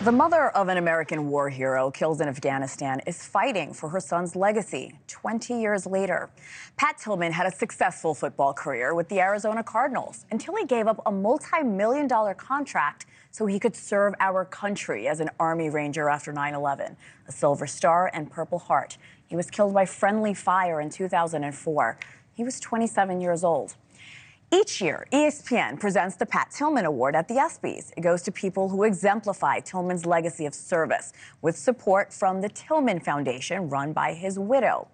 The mother of an American war hero killed in Afghanistan is fighting for her son's legacy 20 years later. Pat Tillman had a successful football career with the Arizona Cardinals until he gave up a multi-million-dollar contract so he could serve our country as an Army Ranger after 9/11, a Silver Star and Purple Heart. He was killed by friendly fire in 2004. He was 27 years old. Each year, ESPN presents the Pat Tillman Award at the ESPYs. It goes to people who exemplify Tillman's legacy of service, with support from the Tillman Foundation run by his widow.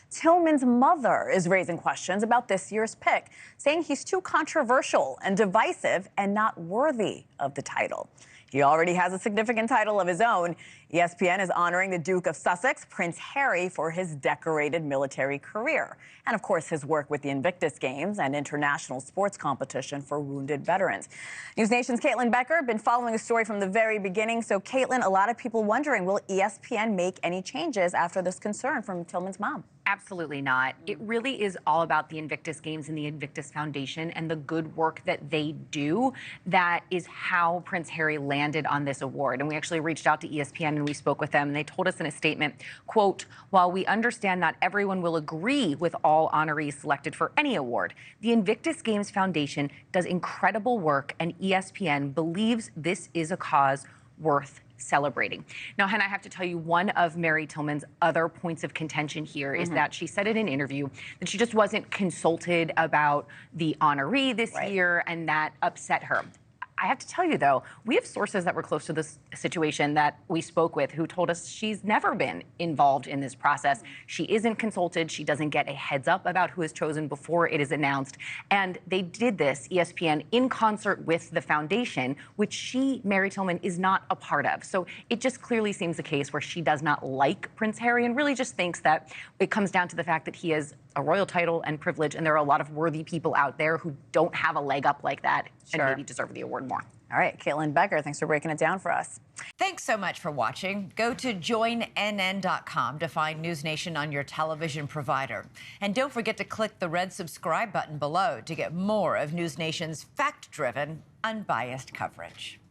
Tillman's mother is raising questions about this year's pick, saying he's too controversial and divisive and not worthy of the title. He already has a significant title of his own. ESPN is honoring the Duke of Sussex, Prince Harry, for his decorated military career. And, of course, his work with the Invictus Games and international sports competition for wounded veterans. NewsNation's Caitlyn Becker been following the story from the very beginning. So, Caitlyn, a lot of people wondering, will ESPN make any changes after this concern from Tillman's mom? Absolutely not. It really is all about the Invictus Games and the Invictus Foundation and the good work that they do. That is how Prince Harry landed on this award. And we actually reached out to ESPN and we spoke with them. And they told us in a statement, quote, "While we understand not everyone will agree with all honorees selected for any award, the Invictus Games Foundation does incredible work and ESPN believes this is a cause worth celebrating." Now, Hannah, I have to tell you, one of Mary Tillman's other points of contention here is that she said in an interview that she just wasn't consulted about the honoree this year, and that upset her. I have to tell you, though, we have sources that were close to this situation that we spoke with who told us she's never been involved in this process. She isn't consulted. She doesn't get a heads up about who is chosen before it is announced. And they did this, ESPN, in concert with the foundation, which she, Mary Tillman, is not a part of. So it just clearly seems a case where she does not like Prince Harry and really just thinks that it comes down to the fact that he has a royal title and privilege, and there are a lot of worthy people out there who don't have a leg up like that and maybe deserve the award more. All right, Caitlyn Becker, thanks for breaking it down for us. Thanks so much for watching. Go to joinnn.com to find NewsNation on your television provider. And don't forget to click the red subscribe button below to get more of NewsNation's fact-driven, unbiased coverage.